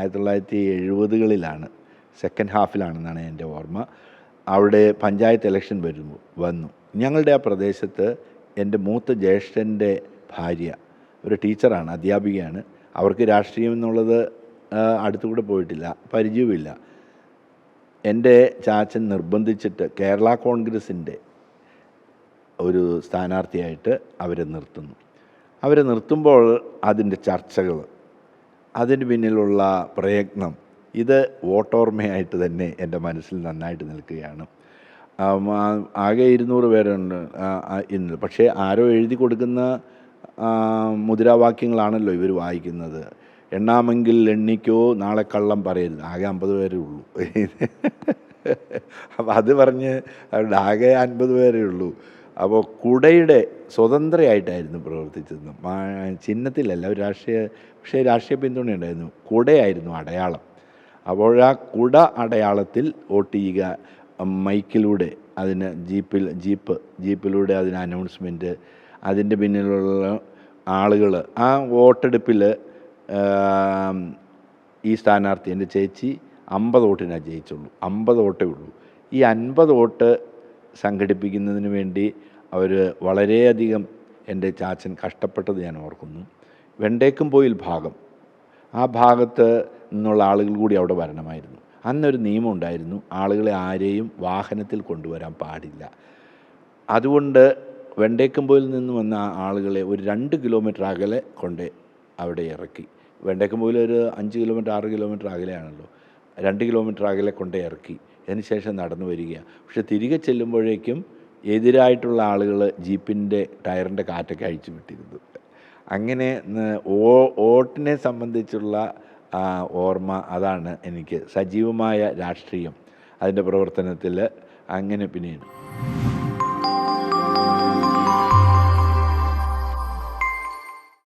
1970കളിലാണ്, second ഹാഫിലാണെന്നാണ് എൻ്റെ ഓർമ്മ. അവിടെ പഞ്ചായത്ത് ഇലക്ഷൻ വന്നു. ഞങ്ങളുടെ ആ പ്രദേശത്ത് എൻ്റെ മൂത്ത ജ്യേഷ്ഠൻ്റെ ഭാര്യ ഒരു ടീച്ചറാണ്, അധ്യാപികയാണ്. അവർക്ക് രാഷ്ട്രീയം എന്നുള്ളത് അടുത്തുകൂടെ പോയിട്ടില്ല, പരിചയവുമില്ല. എൻ്റെ ചാച്ചൻ നിർബന്ധിച്ചിട്ട് കേരള കോൺഗ്രസിൻ്റെ ഒരു സ്ഥാനാർത്ഥിയായിട്ട് അവരെ നിർത്തുമ്പോൾ അതിൻ്റെ ചർച്ചകൾ, അതിന് പിന്നിലുള്ള പ്രയത്നം, ഇത് വോട്ടോർമയായിട്ട് തന്നെ എൻ്റെ മനസ്സിൽ നന്നായിട്ട് നിൽക്കുകയാണ്. ആകെ 200 പേരുണ്ട് ഇന്ന്. പക്ഷേ ആരോ എഴുതി കൊടുക്കുന്ന മുദ്രാവാക്യങ്ങളാണല്ലോ ഇവർ വായിക്കുന്നത്. എണ്ണാമെങ്കിൽ എണ്ണിക്കോ, നാളെ കള്ളം പറയരുത്. ആകെ 50 പേരേ ഉള്ളൂ. അപ്പോൾ അത് പറഞ്ഞ് അവരുടെ ആകെ 50 പേരേ ഉള്ളൂ. അപ്പോൾ കുടയുടെ സ്വതന്ത്രയായിട്ടായിരുന്നു പ്രവർത്തിച്ചത്, ചിഹ്നത്തിലല്ല. ഒരു രാഷ്ട്രീയ പിന്തുണയുണ്ടായിരുന്നു. കുടയായിരുന്നു അടയാളം. അപ്പോൾ ആ കുട അടയാളത്തിൽ വോട്ട് ചെയ്യുക, മൈക്കിലൂടെ അതിന് ജീപ്പിലൂടെ അതിന് അനൗൺസ്മെൻറ്റ്, അതിൻ്റെ പിന്നിലുള്ള ആളുകൾ. ആ വോട്ടെടുപ്പിൽ ഈ സ്ഥാനാർത്ഥി എൻ്റെ ചേച്ചി 50 വോട്ടിനാണ് ജയിച്ചുള്ളൂ. 50 വോട്ടേ ഉള്ളൂ. ഈ 50 വോട്ട് സംഘടിപ്പിക്കുന്നതിന് വേണ്ടി അവർ വളരെയധികം എൻ്റെ ചാച്ചൻ കഷ്ടപ്പെട്ടത് ഞാൻ ഓർക്കുന്നു. വെണ്ടേക്കുംപോയിൽ ഭാഗം, ആ ഭാഗത്ത് നിന്നുള്ള ആളുകൾ കൂടി അവിടെ വരണമായിരുന്നു. അന്നൊരു നിയമം ഉണ്ടായിരുന്നു, ആളുകളെ ആരെയും വാഹനത്തിൽ കൊണ്ടുവരാൻ പാടില്ല. അതുകൊണ്ട് വെണ്ടേക്കുംപോയിൽ നിന്ന് വന്ന ആളുകളെ ഒരു 2 കിലോമീറ്റർ അകലെ കൊണ്ട് അവിടെ ഇറക്കി. വെണ്ടേക്കുംപോയിൽ ഒരു 5 കിലോമീറ്റർ 6 കിലോമീറ്റർ അകലെയാണല്ലോ. 2 കിലോമീറ്റർ അകലെ കൊണ്ട് ഇറക്കി. അതിനുശേഷം നടന്നു വരികയാണ്. പക്ഷെ തിരികെ ചെല്ലുമ്പോഴേക്കും എതിരായിട്ടുള്ള ആളുകൾ ജീപ്പിൻ്റെ ടയറിൻ്റെ കാറ്റൊക്കെ അഴിച്ചു വിട്ടിരുന്നു. അങ്ങനെ വോട്ടിനെ സംബന്ധിച്ചുള്ള ഓർമ്മ അതാണ് എനിക്ക്. സജീവമായ രാഷ്ട്രീയം അതിൻ്റെ പ്രവർത്തനത്തിൽ അങ്ങനെ പിന്നെയാണ്.